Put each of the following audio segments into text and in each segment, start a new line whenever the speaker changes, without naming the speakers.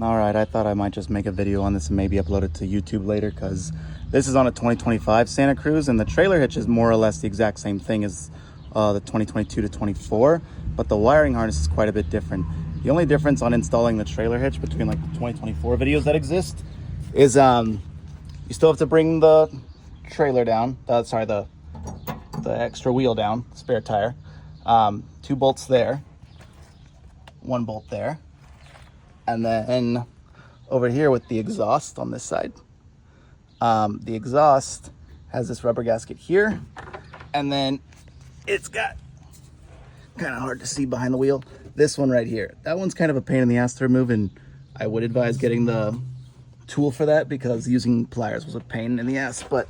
All right, I thought I might just make a video on this and maybe upload it to YouTube later, because this is on a 2025 Santa Cruz, and the trailer hitch is more or less the exact same thing as the 2022 to 24, but the wiring harness is quite a bit different. The only difference on installing the trailer hitch between like the 2024 videos that exist is you still have to bring the trailer down, the extra wheel down, spare tire, 2 bolts there, 1 bolt there. And then over here with the exhaust on this side, the exhaust has this rubber gasket here, and then it's got, kind of hard to see behind the wheel, this one right here. That one's kind of a pain in the ass to remove, and I would advise getting the tool for that because using pliers was a pain in the ass. But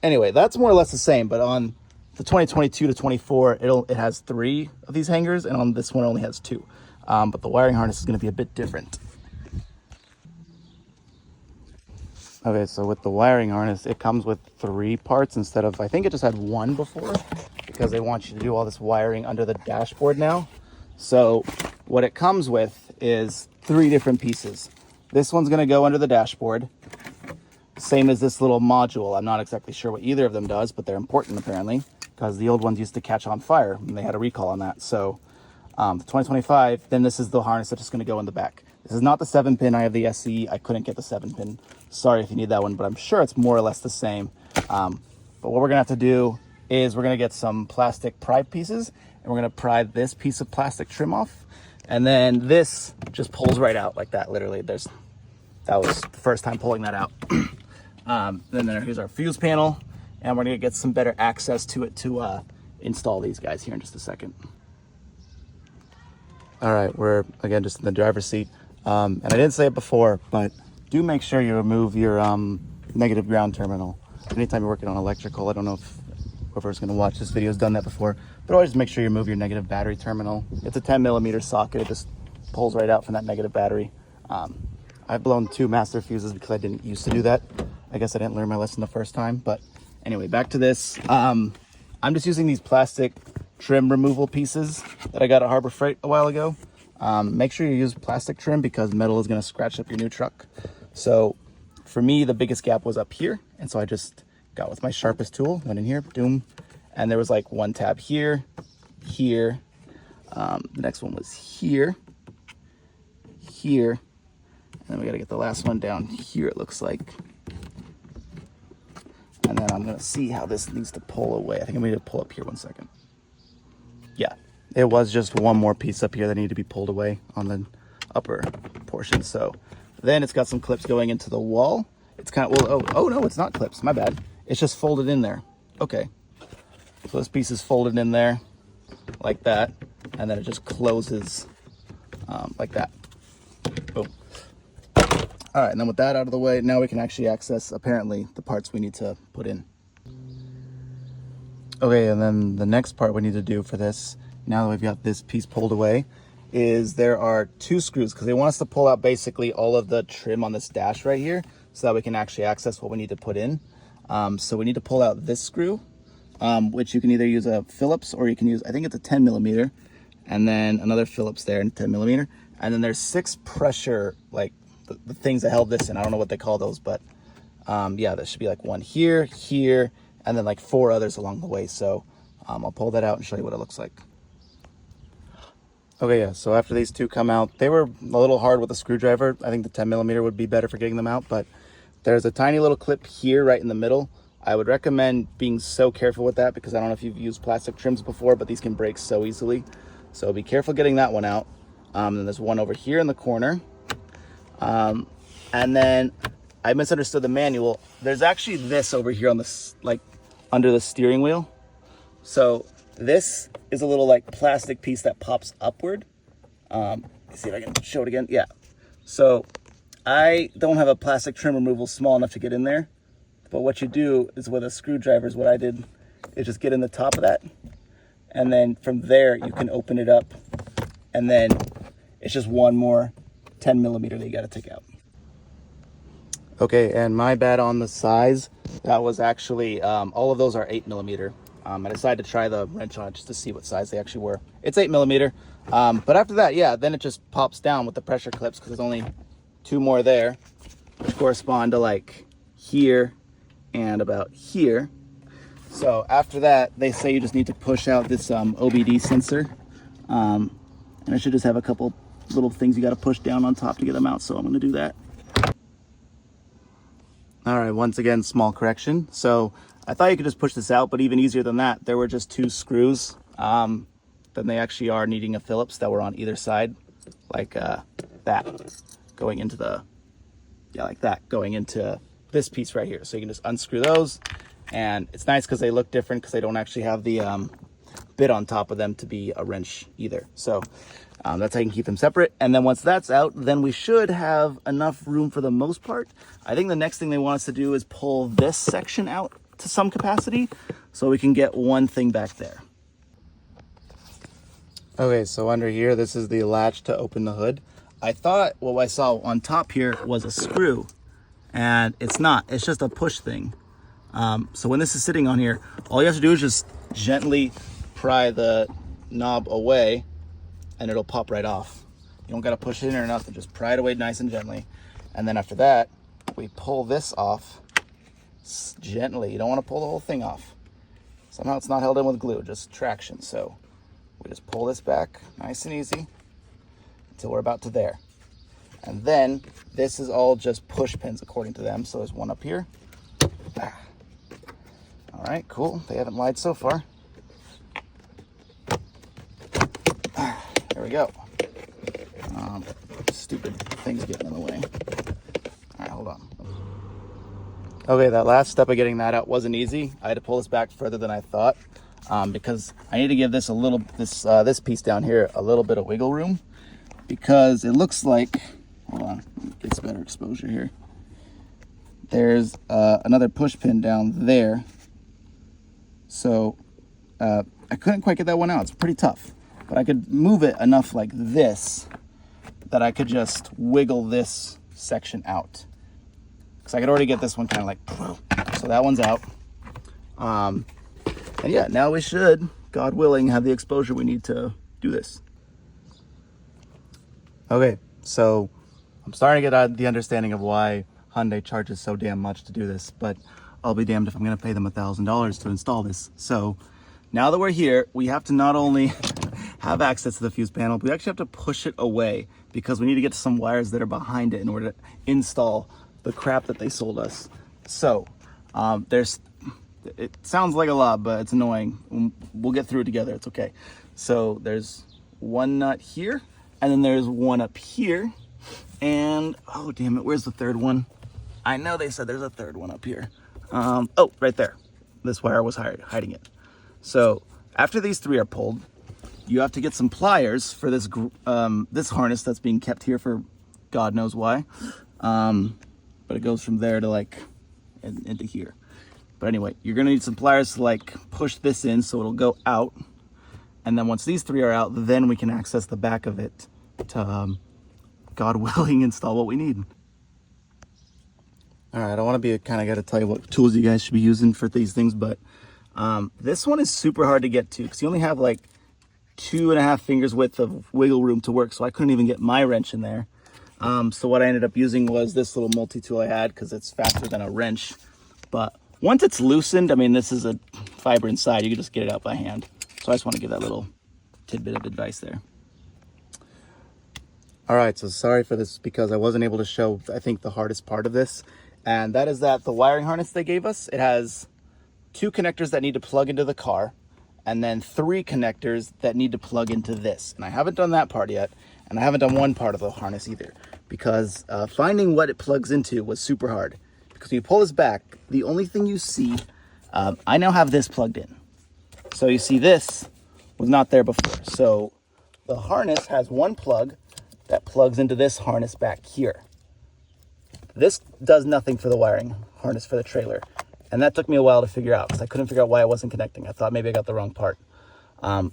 anyway, that's more or less the same, but on the 2022 to 24, it has 3 of these hangers, and on this one it only has 2. But the wiring harness is going to be a bit different. Okay, so with the wiring harness, it comes with 3 parts instead of, I think it just had 1 before, because they want you to do all this wiring under the dashboard now. So what it comes with is 3 different pieces. This one's going to go under the dashboard, same as this little module. I'm not exactly sure what either of them does, but they're important apparently, because the old ones used to catch on fire and they had a recall on that. So the 2025, then this is the harness that's just going to go in the back. This is not the 7-pin. I have the SE. I couldn't get the 7-pin. Sorry if you need that one, but I'm sure it's more or less the same. But what we're going to have to do is we're going to get some plastic pry pieces, and we're going to pry this piece of plastic trim off. And then this just pulls right out like that. Literally, that was the first time pulling that out. Then here's our fuse panel, and we're going to get some better access to it to install these guys here in just a second. All right, we're again just in the driver's seat, and I didn't say it before, but do make sure you remove your negative ground terminal anytime you're working on electrical. I don't know if whoever's going to watch this video has done that before, but always make sure you remove your negative battery terminal. It's a 10mm socket. It just pulls right out from that negative battery. I've blown 2 master fuses because I didn't used to do that. I guess I didn't learn my lesson the first time, but anyway, back to this. I'm just using these plastic trim removal pieces that I got at Harbor Freight a while ago. Make sure you use plastic trim because metal is going to scratch up your new truck. So for me, the biggest gap was up here, and so I just got with my sharpest tool, went in here, boom, and there was like 1 tab here, here, the next one was here, here, and then we got to get the last one down here, it looks like. And then I'm going to see how this needs to pull away. I think I'm going to pull up here 1 second. Yeah, it was just 1 more piece up here that needed to be pulled away on the upper portion. So then it's got some clips going into the wall. It's kind of, well, oh no, it's not clips, my bad. It's just folded in there. Okay, so this piece is folded in there like that, and then it just closes like that. Boom. All right, and then with that out of the way, now we can actually access, apparently, the parts we need to put in. Okay, and then the next part we need to do for this, now that we've got this piece pulled away, is there are 2 screws, because they want us to pull out basically all of the trim on this dash right here, so that we can actually access what we need to put in. So we need to pull out this screw, which you can either use a Phillips, or you can use, I think it's a 10mm, and then another Phillips there, and 10mm, and then there's 6 pressure, like, the things that held this in. I don't know what they call those, but yeah, there should be like 1 here, here, and then like 4 others along the way. So I'll pull that out and show you what it looks like. Okay, yeah, so after these 2 come out, they were a little hard with a screwdriver. I think the 10mm would be better for getting them out, but there's a tiny little clip here right in the middle. I would recommend being so careful with that because I don't know if you've used plastic trims before, but these can break so easily. So be careful getting that one out. Then there's 1 over here in the corner. And then I misunderstood the manual. There's actually this over here on this, like under the steering wheel. So this is a little like plastic piece that pops upward. Let's see if I can show it again. Yeah. So I don't have a plastic trim removal small enough to get in there, but what you do is with a screwdriver is what I did, is just get in the top of that. And then from there you can open it up, and then it's just 1 more 10mm that you got to take out. Okay, and my bad on the size. That was actually, all of those are 8mm. I decided to try the wrench on it just to see what size they actually were. It's 8mm. But after that, yeah, then it just pops down with the pressure clips because there's only 2 more there, which correspond to like here and about here. So after that, they say you just need to push out this OBD sensor. And it should just have a couple little things you got to push down on top to get them out. So I'm going to do that. All right, once again, small correction. So I thought you could just push this out, but even easier than that, there were just 2 screws. Then they actually are needing a Phillips that were on either side, like that, going into the, like that, going into this piece right here. So you can just unscrew those. And it's nice because they look different because they don't actually have the bit on top of them to be a wrench either. So that's how you can keep them separate. And then once that's out, then we should have enough room for the most part. I think the next thing they want us to do is pull this section out to some capacity so we can get one thing back there. Okay, so under here, this is the latch to open the hood. I thought what I saw on top here was a screw, and it's not. It's just a push thing. So when this is sitting on here, all you have to do is just gently pry the knob away and it'll pop right off. You don't got to push it in or nothing, just pry it away nice and gently. And then after that, we pull this off gently. You don't want to pull the whole thing off. Somehow it's not held in with glue, just traction. So we just pull this back nice and easy until we're about to there. And then this is all just push pins according to them. So there's one up here. All right, cool. They haven't lied so far. There we go. Stupid things getting in the way. All right, hold on. Okay, that last step of getting that out wasn't easy. I had to pull this back further than I thought because I need to give this a little, this piece down here a little bit of wiggle room because it looks like, hold on, get some better exposure here. There's another push pin down there. So I couldn't quite get that one out. It's pretty tough, but I could move it enough like this that I could just wiggle this section out. Because I could already get this one kind of like, so that one's out. And yeah, now we should, God willing, have the exposure we need to do this. Okay, so I'm starting to get the understanding of why Hyundai charges so damn much to do this, but I'll be damned if I'm gonna pay them $1,000 to install this. So now that we're here, we have to not only have access to the fuse panel, but we actually have to push it away because we need to get to some wires that are behind it in order to install the crap that they sold us. So it sounds like a lot, but it's annoying. We'll get through it together, it's okay. So there's one nut here, and then there's one up here, and oh damn it, where's the third one? I know they said there's a third one up here. Oh, right there. This wire was hiding it. So after these 3 are pulled, you have to get some pliers for this this harness that's being kept here for God knows why. But it goes from there to like into here. But anyway, you're gonna need some pliers to like push this in so it'll go out. And then once these 3 are out, then we can access the back of it to, God willing, install what we need. All right, I want to be kind of got to tell you what tools you guys should be using for these things, but this one is super hard to get to because you only have like 2.5 fingers width of wiggle room to work, so I couldn't even get my wrench in there. So what I ended up using was this little multi-tool I had because it's faster than a wrench. But once it's loosened, I mean, this is a fiber inside, you can just get it out by hand. So I just want to give that little tidbit of advice there. All right, so sorry for this because I wasn't able to show, I think, the hardest part of this. And that is that the wiring harness they gave us, it has 2 connectors that need to plug into the car, and then 3 connectors that need to plug into this. And I haven't done that part yet, and I haven't done one part of the harness either, because finding what it plugs into was super hard. Because when you pull this back, the only thing you see, I now have this plugged in. So you see this was not there before. So the harness has one plug that plugs into this harness back here. This does nothing for the wiring harness for the trailer. And that took me a while to figure out because I couldn't figure out why it wasn't connecting. I thought maybe I got the wrong part. So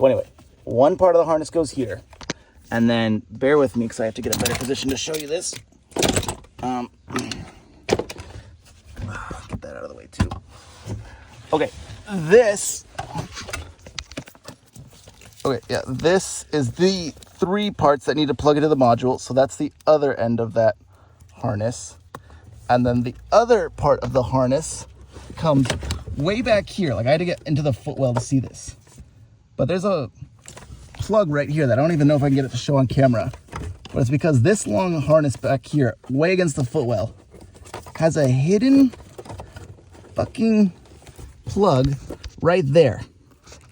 anyway, one part of the harness goes here. And then bear with me because I have to get a better position to show you this. Get that out of the way too. Okay, this is the 3 parts that need to plug into the module. So that's the other end of that harness. And then the other part of the harness comes way back here. Like I had to get into the footwell to see this. But there's a plug right here that I don't even know if I can get it to show on camera. But it's because this long harness back here, way against the footwell, has a hidden fucking plug right there.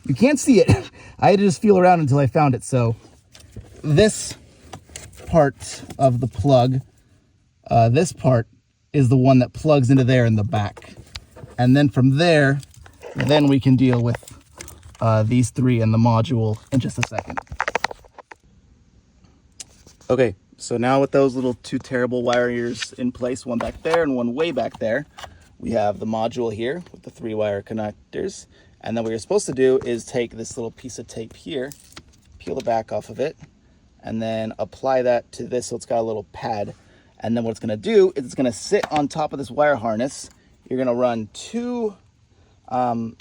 You can't see it. I had to just feel around until I found it. So this part of the plug, this part is the one that plugs into there in the back. And then from there, then we can deal with these 3 and the module in just a second. Okay, so now with those little 2 terrible wire ears in place, one back there and one way back there, we have the module here with the 3 wire connectors. And then what you're supposed to do is take this little piece of tape here, peel the back off of it, and then apply that to this so it's got a little pad. And then what it's gonna do is it's gonna sit on top of this wire harness. You're gonna run 2, God,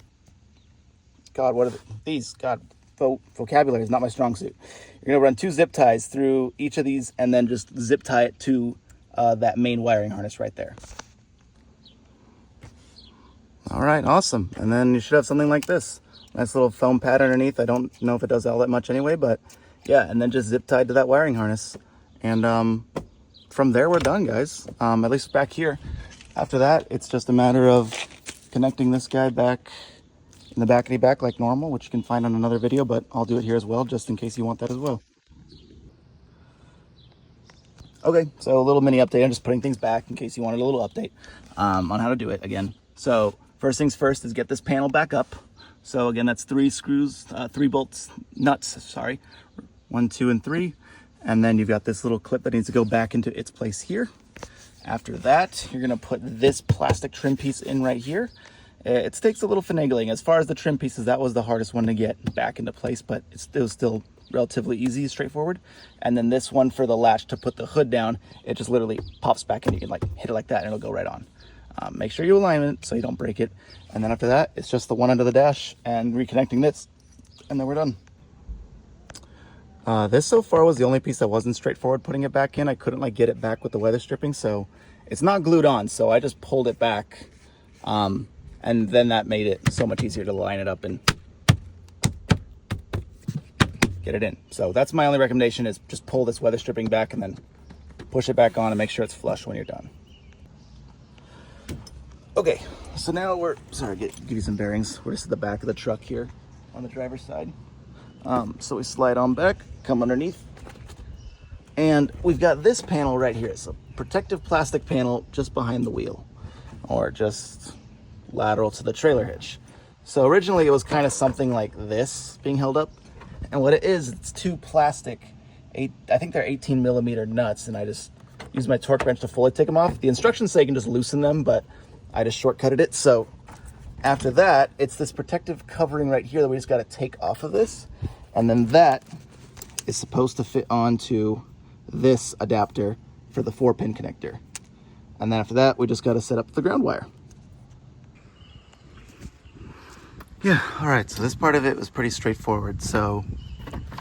what are these? God, vocabulary is not my strong suit. You're gonna run 2 zip ties through each of these and then just zip tie it to that main wiring harness right there. All right, awesome. And then you should have something like this. Nice little foam pad underneath. I don't know if it does all that much anyway, but yeah, and then just zip tied to that wiring harness. And from there, we're done, guys. At least back here. After that, it's just a matter of connecting this guy back in the backity back like normal, which you can find on another video, but I'll do it here as well, just in case you want that as well. Okay, so a little mini update. I'm just putting things back in case you wanted a little update on how to do it again. So first things first is get this panel back up. So again, that's 3 screws, 3 bolts, nuts, sorry, 1, 2, and 3. And then you've got this little clip that needs to go back into its place here. After that, you're gonna put this plastic trim piece in right here. It takes a little finagling. As far as the trim pieces, that was the hardest one to get back into place, but it was still relatively easy, straightforward. And then this one for the latch to put the hood down, it just literally pops back and you can like hit it like that and it'll go right on. Make sure you align it so you don't break it. And then after that, it's just the one under the dash and reconnecting this, and then we're done. This so far was the only piece that wasn't straightforward putting it back in. I couldn't like get it back with the weather stripping, so it's not glued on. So I just pulled it back, and then that made it so much easier to line it up and get it in. So that's my only recommendation, is just pull this weather stripping back and then push it back on and make sure it's flush when you're done. Okay, so now we're, sorry, give you some bearings. We're just at the back of the truck here on the driver's side. So we slide on back, come underneath, and we've got this panel right here. It's a protective plastic panel just behind the wheel, or just lateral to the trailer hitch. So originally it was kind of something like this being held up, and what it is, it's 2 plastic, I think they're 18 millimeter nuts, and I just use my torque wrench to fully take them off. The instructions say you can just loosen them, but I just shortcutted it. So after that, it's this protective covering right here that we just got to take off of this. And then that is supposed to fit onto this adapter for the 4-pin connector. And then after that, we just got to set up the ground wire. Yeah, all right, so this part of it was pretty straightforward. So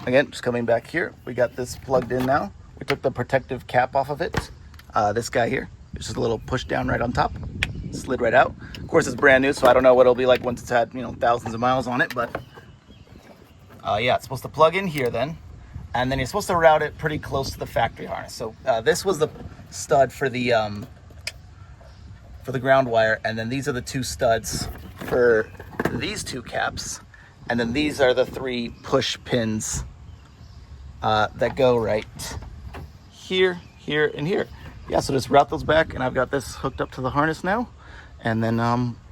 again, just coming back here, we got this plugged in now. We took the protective cap off of it. This guy here, just a little push down right on top. Slid right out. Of course, it's brand new, so I don't know what it'll be like once it's had, you know, thousands of miles on it, but yeah, it's supposed to plug in here then, and then you're supposed to route it pretty close to the factory harness. So this was the stud for the ground wire, and then these are the 2 studs for these 2 caps, and then these are the 3 push pins that go right here, here, and here. Yeah, so just route those back, and I've got this hooked up to the harness now, and then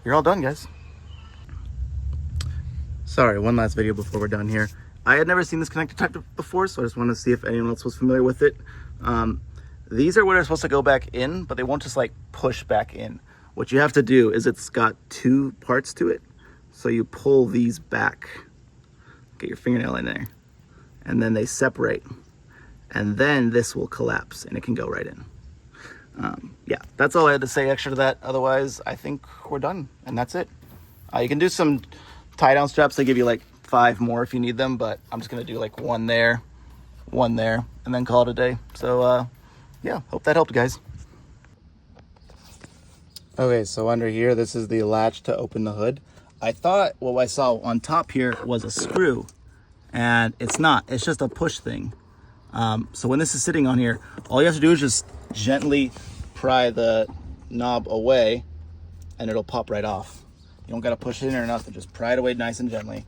you're all done, guys. Sorry, one last video before we're done here. I had never seen this connector type before, so I just wanted to see if anyone else was familiar with it. These are where they're supposed to go back in, but they won't just like push back in. What you have to do is, it's got 2 parts to it. So you pull these back, get your fingernail in there, and then they separate. And then this will collapse and it can go right in. Yeah, that's all I had to say extra to that. Otherwise, I think we're done, and that's it. You can do some tie down straps. They give you like 5 more if you need them, but I'm just gonna do like 1 there, one there, and then call it a day. So yeah, hope that helped, guys. Okay, so under here, this is the latch to open the hood. I thought what I saw on top here was a screw, and it's not. It's just a push thing. So when this is sitting on here, all you have to do is just gently pry the knob away, and it'll pop right off. You don't gotta push it in or nothing, just pry it away nice and gently.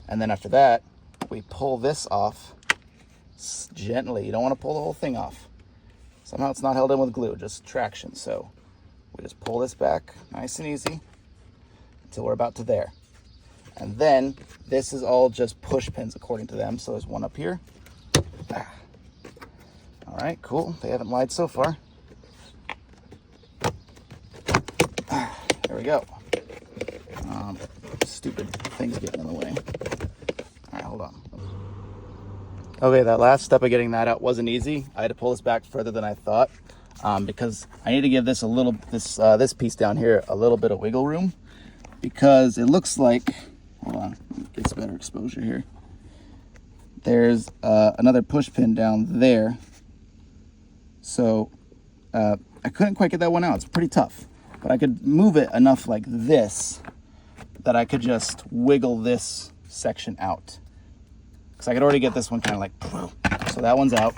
And then after that, we pull this off gently. You don't wanna pull the whole thing off. Somehow it's not held in with glue, just traction. So we just pull this back nice and easy until we're about to there. And then this is all just push pins according to them. So there's one up here. All right, cool. They haven't lied so far. There we go. Stupid things getting in the way. All right, hold on. Okay, that last step of getting that out wasn't easy. I had to pull this back further than I thought because I need to give this a little, this piece down here a little bit of wiggle room, because it looks like, hold on, get some better exposure here. There's another push pin down there. So I couldn't quite get that one out. It's pretty tough, but I could move it enough like this that I could just wiggle this section out. Because I could already get this one kind of like, so that one's out.